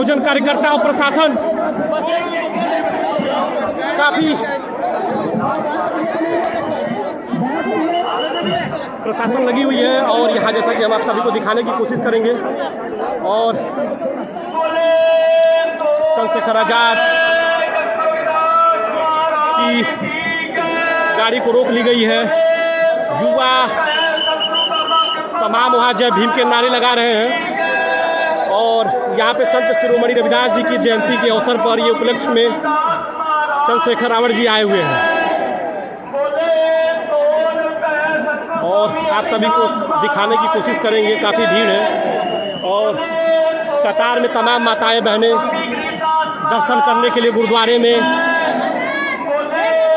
बहुजन कार्यकर्ता और प्रशासन काफी प्रशासन लगी हुई है और यहाँ जैसा कि हम आप सभी को दिखाने की कोशिश करेंगे और चंद्रशेखर आजाद की गाड़ी को रोक ली गई है। युवा तमाम वहाँ जय भीम के नारे लगा रहे हैं और यहाँ पे संत शिरोमणि रविदास जी की जयंती के अवसर पर ये उपलक्ष्य में चंद्रशेखर रावण जी आए हुए हैं और आप सभी को दिखाने की कोशिश करेंगे। काफ़ी भीड़ है और कतार में तमाम माताएं बहनें दर्शन करने के लिए गुरुद्वारे में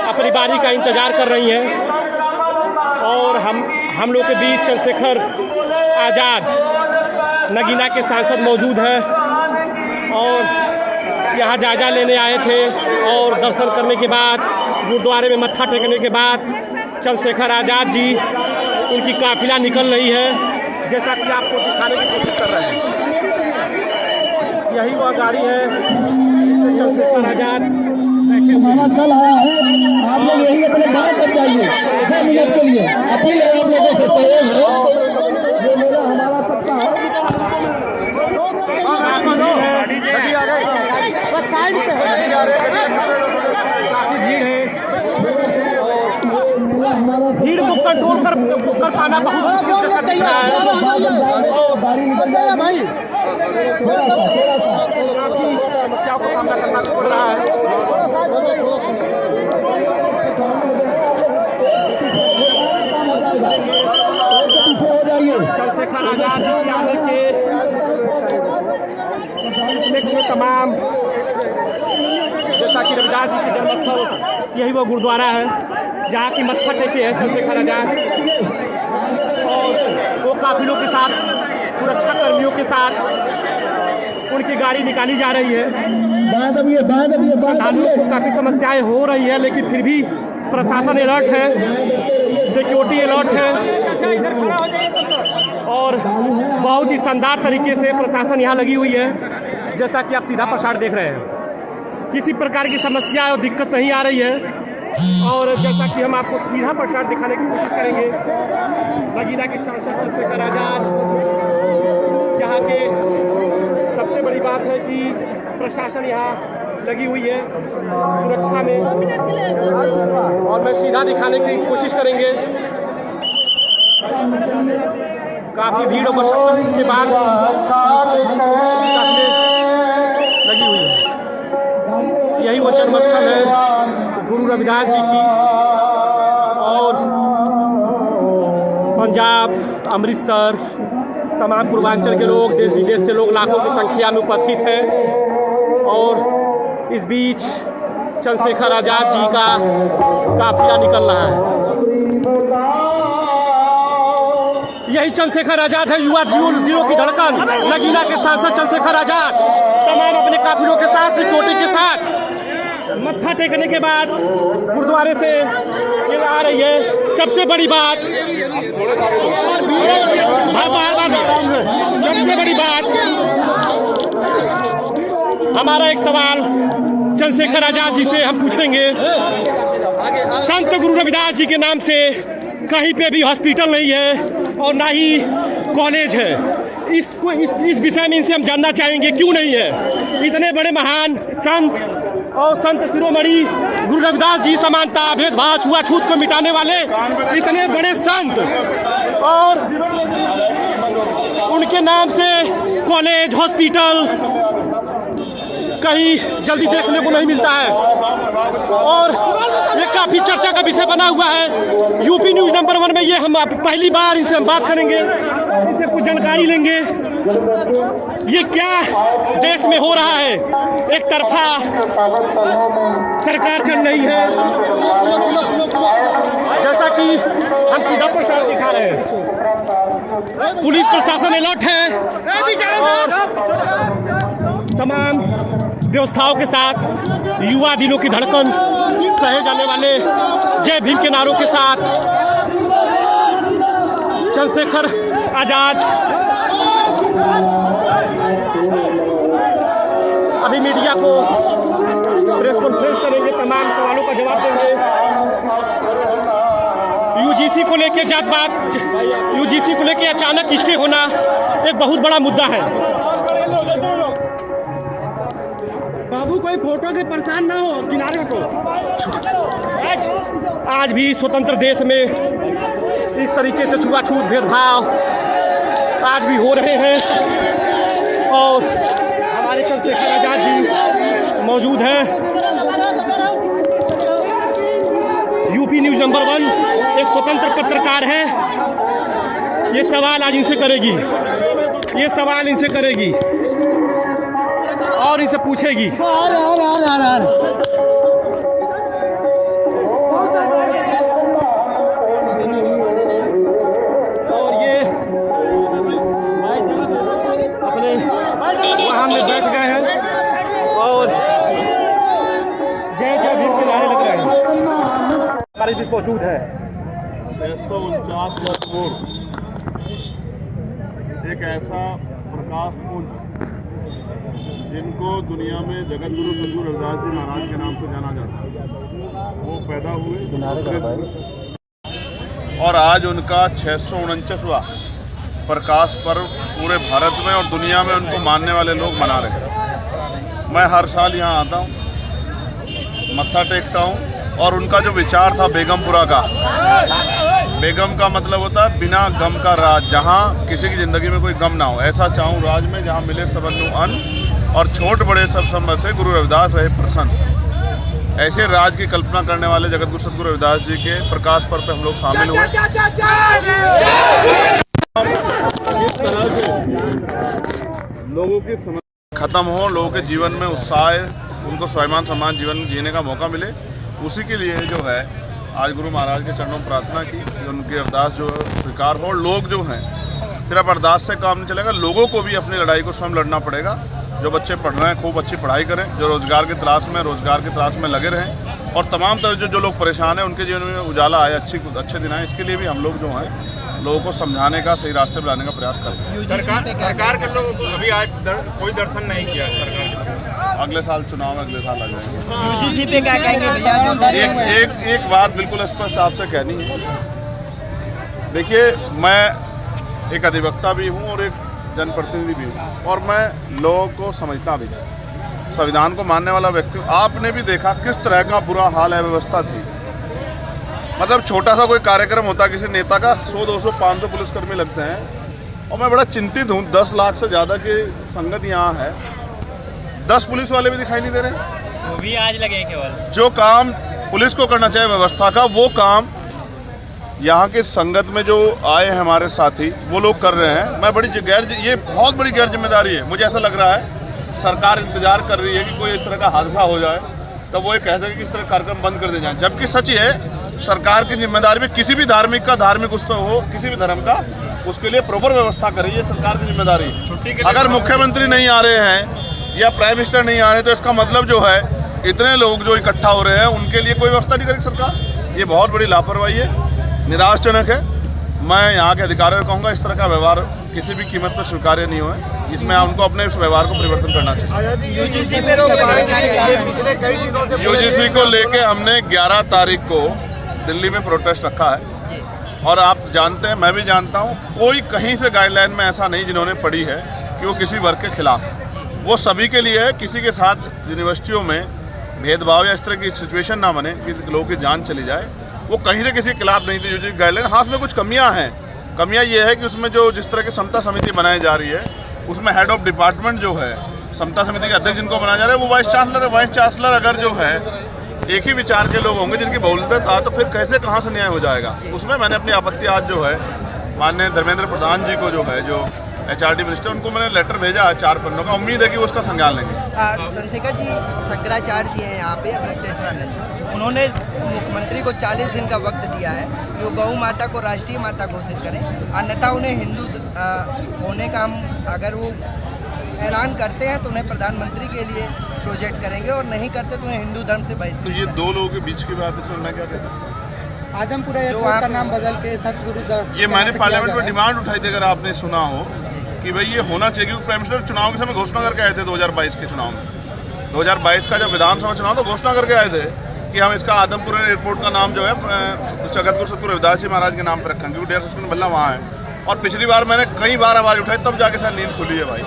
अपनी बारी का इंतज़ार कर रही हैं और हम लोग के बीच चंद्रशेखर आज़ाद नगीना के सांसद मौजूद हैं और यहाँ जायजा लेने आए थे और दर्शन करने के बाद गुरुद्वारे में मत्था टेकने के बाद चंद्रशेखर आज़ाद जी उनकी काफिला निकल रही है जैसा कि आपको दिखाने की कोशिश कर रहे हैं। यही वह गाड़ी है जिसमें चंद्रशेखर आज़ाद हमारा कल आया है। आप लोग यही अपने बात कर जाइए 2 मिनट के लिए। अपील है आप लोगों से, सहयोग है। ये मेरा हमारा सबका है। काफी भीड़ है। भीड़ को कंट्रोल कर पाना बहुत मुश्किल से दिख रहा है। गाड़ी निकल जाए भाई, काफी समस्याओं का सामना करना पड़ रहा है। चंद्रशेखर आजाद जी के आने के उपलक्ष्य में तमाम जैसा कि रविदास जी के जन्मस्थल यही वो गुरुद्वारा है जहाँ की मत्था टेके है चंद्रशेखर आजाद और वो काफिलों के साथ सुरक्षा कर्मियों के साथ उनकी गाड़ी निकाली जा रही है। श्रद्धालुओं को काफ़ी समस्याएं हो रही है लेकिन फिर भी प्रशासन अलर्ट है, सिक्योरिटी अलर्ट है और बहुत ही शानदार तरीके से प्रशासन यहाँ लगी हुई है। जैसा कि आप सीधा प्रसार देख रहे हैं, किसी प्रकार की समस्या और दिक्कत नहीं आ रही है और जैसा कि हम आपको सीधा प्रसार दिखाने की कोशिश करेंगे। नगीना के सांसद चंद्रशेखर आजाद, यहाँ के सबसे बड़ी बात है कि प्रशासन यहाँ लगी हुई है सुरक्षा में और मैं सीधा दिखाने की कोशिश करेंगे। काफ़ी भीड़ और मशक्कत के बाद लगी हुई है। यही वो जन्मस्थल है गुरु रविदास जी की और पंजाब, अमृतसर, तमाम पूर्वांचल के लोग, देश विदेश से लोग लाखों की संख्या में उपस्थित हैं और इस बीच चंद्रशेखर आजाद जी का काफिला निकल रहा है। यही चंद्रशेखर आजाद है, युवा दिलों की धड़कन, नगीना के सांसद चंद्रशेखर आजाद तमाम अपने काफिलों के साथ, सिक्योरिटी के साथ मत्था टेकने के बाद गुरुद्वारे से ये आ रही है। सबसे बड़ी बात, सबसे बड़ी बात, हमारा एक सवाल चंद्रशेखर आजाद जी से हम पूछेंगे। संत गुरु रविदास जी के नाम से कहीं पे भी हॉस्पिटल नहीं है और ना ही कॉलेज है। इस विषय में इनसे हम जानना चाहेंगे क्यों नहीं है। इतने बड़े महान संत और संत शिरोमणि गुरु रविदास जी, समानता, भेदभाव, छुआछूत को मिटाने वाले इतने बड़े संत और उनके नाम से कॉलेज, हॉस्पिटल कहीं जल्दी देखने को नहीं मिलता है और ये काफ़ी चर्चा का विषय बना हुआ है। यूपी न्यूज़ नंबर 1 में ये हम पहली बार इनसे हम बात करेंगे, इनसे कुछ जानकारी लेंगे। ये क्या देश में हो रहा है, एक तरफा सरकार चल रही है जैसा कि हम सीधा प्रसार दिखा रहे हैं। पुलिस प्रशासन अलर्ट है और तमाम व्यवस्थाओं के साथ युवा दिलों की धड़कन कहे जाने वाले जय भीम के नारों के साथ चंद्रशेखर आजाद वो प्रेस कॉन्फ्रेंस करेंगे, तमाम सवालों का जवाब देंगे। यूजीसी को लेके यूजीसी को लेके अचानक स्टे होना एक बहुत बड़ा मुद्दा है। बाबू कोई फोटो से परेशान ना हो, किनारे हटो। आज भी स्वतंत्र देश में इस तरीके से छुआछूत भेदभाव आज भी हो रहे हैं और हमारे चंद्रशेखर आजाद जी मौजूद हैं। यूपी न्यूज नंबर 1 एक स्वतंत्र पत्रकार है, ये सवाल आज इनसे करेगी, ये सवाल इनसे करेगी और इनसे पूछेगी। और ये अपने वाहन में बैठ गए हैं और जय जय भीम के नारे लग रहे हैं। हमारे बीच मौजूद है 649 वर्ष पूर्व एक ऐसा प्रकाश पुंज जिनको दुनिया में जगत गुरु सद्गुरु रविदास जी महाराज के नाम से जाना जाता है, वो पैदा हुए और आज उनका 649वां प्रकाश पर्व पूरे भारत में और दुनिया में उनको मानने वाले लोग मना रहे हैं। मैं हर साल यहाँ आता हूँ, मत्था टेकता हूँ और उनका जो विचार था बेगमपुरा का, बेगम का मतलब होता है बिना गम का राज, जहाँ किसी की ज़िंदगी में कोई गम ना हो, ऐसा चाहूँ राज में जहाँ मिले सबन्नु अन्न और छोट बड़े सब संबर से गुरु रविदास रहे प्रसन्न। ऐसे राज की कल्पना करने वाले जगत गुरु सद्गुरु रविदास जी के प्रकाश पर्व पे हम लोग शामिल हुए। इस तरह से लोगों की समस्या खत्म हो, लोगों के जीवन में उत्साह, उनको स्वाभिमान सम्मान जीवन जीने का मौका मिले, उसी के लिए जो है आज गुरु महाराज के चरणों में प्रार्थना की कि उनकी अरदास जो स्वीकार हो। लोग जो हैं सिर्फ अरदास से काम नहीं चलेगा, लोगों को भी अपनी लड़ाई को स्वयं लड़ना पड़ेगा। जो बच्चे पढ़ रहे हैं खूब अच्छी पढ़ाई करें, जो रोजगार की तलाश में लगे रहें और तमाम तरह जो लोग परेशान हैं उनके जीवन में उजाला आए, अच्छे दिन आए। इसके लिए भी हम लोग जो हैं लोगों को समझाने का, सही रास्ते पर लाने का प्रयास करें। सरकार के लोग अभी आज कोई दर्शन नहीं किया सरकार के, अगले साल चुनाव, अगले साल आ जाएंगे। यूजीसी पे क्या कहेंगे भैया? एक बात बिल्कुल स्पष्ट आपसे कहनी है। देखिए, मैं एक अधिवक्ता भी हूँ और एक जनप्रतिनिधि भी हूँ और मैं लोगों को समझता भी, संविधान को मानने वाला व्यक्ति हूँ। आपने भी देखा किस तरह का बुरा हाल है, व्यवस्था थी। मतलब छोटा सा कोई कार्यक्रम होता किसी नेता का, 100, 200, 500 पुलिसकर्मी लगते हैं और मैं बड़ा चिंतित हूँ। 10 लाख से ज़्यादा की संगत यहाँ है, 10 पुलिस वाले भी दिखाई नहीं दे रहे। वो भी आज लगे केवल। जो काम पुलिस को करना चाहिए व्यवस्था का, वो काम यहाँ के संगत में जो आए हैं हमारे साथी, वो लोग कर रहे हैं। मैं ये बहुत बड़ी गैर जिम्मेदारी है। मुझे ऐसा लग रहा है सरकार इंतजार कर रही है कि कोई इस तरह का हादसा हो जाए तब वो ये कह सके कि इस तरह कार्यक्रम बंद कर दिए जाए, जबकि सच ये है सरकार की जिम्मेदारी में किसी भी धार्मिक उत्सव हो, किसी भी धर्म का, उसके लिए प्रॉपर व्यवस्था करें, ये सरकार की जिम्मेदारी है। अगर मुख्यमंत्री नहीं आ रहे हैं या प्राइम मिनिस्टर नहीं आ रहे तो इसका मतलब जो है इतने लोग जो इकट्ठा हो रहे हैं उनके लिए कोई व्यवस्था नहीं करेगी सरकार। ये बहुत बड़ी लापरवाही है, निराशजनक है। मैं यहाँ के अधिकारियों को कहूँगा इस तरह का व्यवहार किसी भी कीमत पर स्वीकार्य नहीं हुआ, इसमें उनको अपने इस व्यवहार को परिवर्तन करना चाहिए। यूजीसी को लेके हमने 11 तारीख को दिल्ली में प्रोटेस्ट रखा है और आप जानते हैं, मैं भी जानता हूँ, कोई कहीं से गाइडलाइन में ऐसा नहीं जिन्होंने पढ़ी है कि वो किसी वर्ग के खिलाफ, वो सभी के लिए है। किसी के साथ यूनिवर्सिटियों में भेदभाव या इस तरह की सिचुएशन ना बने कि लोगों की जान चली जाए, वो कहीं से किसी के खिलाफ नहीं थी यूजीसी गाइडलाइन। हाँ, उसमें कुछ कमियां हैं। कमियां ये है कि उसमें जो जिस तरह की समता समिति बनाई जा रही है, उसमें हेड ऑफ डिपार्टमेंट जो है, समता समिति के अध्यक्ष जिनको बनाया जा रहा है वो वाइस चांसलर है। वाइस चांसलर अगर जो है एक ही विचार के लोग होंगे जिनकी बहुलता था, तो फिर कैसे कहाँ से न्याय हो जाएगा। उसमें मैंने अपनी आपत्ति आज जो है माननीय धर्मेंद्र प्रधान जी को, जो है जो HRD मिनिस्टर, उनको मैंने लेटर भेजा है 4 पन्नों का। उम्मीद है कि वो उसका संज्ञान लेंगे। चंद्रशेखर जी, शंकराचार्य जी हैं यहाँ पे, अवधेश्वरानंद जी, उन्होंने मुख्यमंत्री को 40 दिन का वक्त दिया है जो गौ माता को राष्ट्रीय माता घोषित करें, अन्यथा उन्हें हिंदू होने का हम अगर वो ऐलान करते हैं तो उन्हें प्रधानमंत्री के लिए प्रोजेक्ट करेंगे और नहीं करते तो उन्हें हिंदू धर्म से बहिष्कृत। तो ये 2 लोगों के बीच की बात, इसमें मैं क्या कह सकता हूँ? आजमपुरा एयरपोर्ट का नाम बदल के सतगुरु, ये मैंने पार्लियामेंट में डिमांड उठाई थी, अगर आपने सुना हो, कि भाई ये होना चाहिए। क्योंकि प्राइम मिनिस्टर चुनाव के समय घोषणा करके आए थे 2022 के चुनाव में, 2022 का जब विधानसभा चुनाव तो घोषणा करके आए थे कि हम इसका आदमपुर एयरपोर्ट का नाम जो है जगत गुरु सतगुरु रविदास जी महाराज के नाम पर रखेंगे, क्योंकि डेरा सच्चिदानंद बल्ला वहाँ है। और पिछली बार मैंने कई बार आवाज़ उठाई, तब जाके शायद नींद खुली है भाई।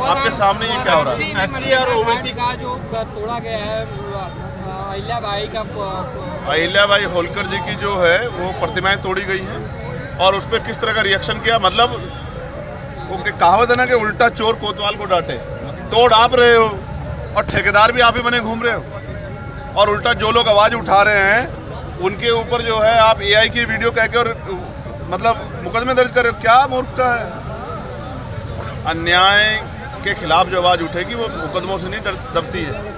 आपके सामने ये क्या हो रहा है? एससी और ओबीसी का जो तोड़ा गया है अहिल्याबाई का, अहिल्याबाई होलकर जी की जो है वो प्रतिमाएं तोड़ी गई हैं और उस पर किस तरह का रिएक्शन किया। मतलब वो कहावत है ना कि उल्टा चोर कोतवाल को डांटे। तोड़ आप रहे हो और ठेकेदार भी आप ही बने घूम रहे हो, और उल्टा जो लोग आवाज़ उठा रहे हैं उनके ऊपर जो है आप AI की वीडियो कह के और मतलब मुकदमे दर्ज कर रहे हो। क्या मूर्खता है। अन्याय के खिलाफ जो आवाज़ उठेगी वो मुकदमों से नहीं दबती है।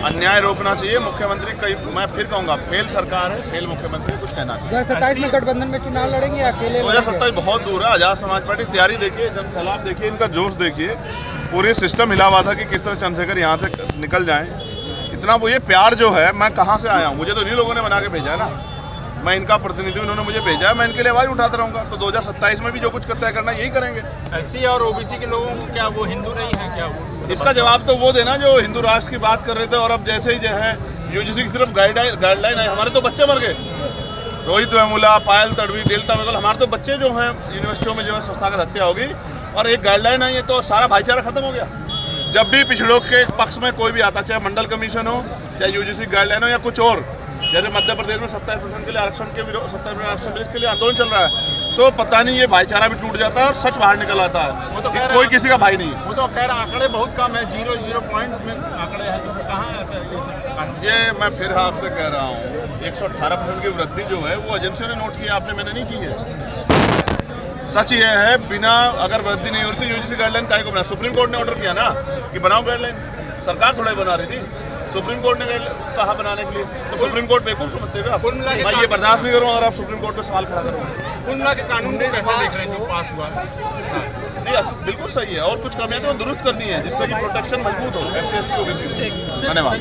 अन्याय रोकना चाहिए। मुख्यमंत्री कई, मैं फिर कहूँगा, फेल सरकार है, फेल मुख्यमंत्री, कुछ कहना नहीं। 2027 में गठबंधन में चुनाव लड़ेंगे अकेले? 2027 बहुत दूर है। आज़ाद समाज पार्टी तैयारी देखिए, जनसैलाब देखिए, इनका जोश देखिए। पूरे सिस्टम हिला हुआ था कि किस तरह चंद्रशेखर यहाँ से निकल जाएं। इतना वो ये प्यार जो है, मैं कहाँ से आया हूँ, मुझे तो इन्हीं लोगों ने बना के भेजा है ना, मैं इनका प्रतिनिधि, उन्होंने मुझे भेजा है, मैं इनके लिए आवाज़ उठाता रहूँगा। तो 2027 में भी जो कुछ तय करना यही करेंगे। एससी और ओबीसी के लोगों को क्या वो हिंदू नहीं है क्या? वो इसका जवाब तो वो देना जो हिंदू राष्ट्र की बात कर रहे थे, और अब जैसे ही जो है UGC की सिर्फ गाइडलाइन है। हमारे तो बच्चे मर गए, रोहित वेमुला, पायल तड़वी, डेल्टा मेगल, हमारे तो बच्चे जो हैं यूनिवर्सिटियों में जो है संस्थागत हत्या होगी, और एक गाइडलाइन आई है तो सारा भाईचारा खत्म हो गया। जब भी पिछड़ों के पक्ष में कोई भी आता, चाहे मंडल कमीशन हो, चाहे UGC गाइडलाइन हो या कुछ और, जैसे मध्य प्रदेश में 27% के लिए आरक्षण के विरोध, 27% आरक्षण के लिए आंदोलन चल रहा है, तो पता नहीं ये भाईचारा भी टूट जाता है और सच बाहर निकल आता है। वो तो कि कोई किसी का भाई नहीं है। वो तो कह रहा आंकड़े बहुत कम है, 0 पॉइंट में आंकड़े हैं, तो कहाँ ऐसा? ये मैं फिर आपसे कह रहा हूँ, 118% की वृद्धि जो है वो एजेंसियों ने नोट की, आपने, मैंने नहीं की है। सच ये है, बिना अगर वृद्धि नहीं होती UGC गाइडलाइन काहे को बना? सुप्रीम कोर्ट ने ऑर्डर किया ना कि बनाओ गाइडलाइन, सरकार थोड़ा ही बना रही थी, सुप्रीम कोर्ट ने कहा बनाने के लिए। तो सुप्रीम कोर्ट बेवकूफ समझते हो? मैं ये बर्दाश्त नहीं करूँ अगर आप सुप्रीम कोर्ट में सवाल खड़ा करोगे। कुल मिला के कानून को कैसे देख रहे हैं जो पास हुआ? नहीं, बिल्कुल सही है, और कुछ कमियां तो दुरुस्त करनी है जिससे कि प्रोटेक्शन मजबूत हो SC ST OBC। धन्यवाद।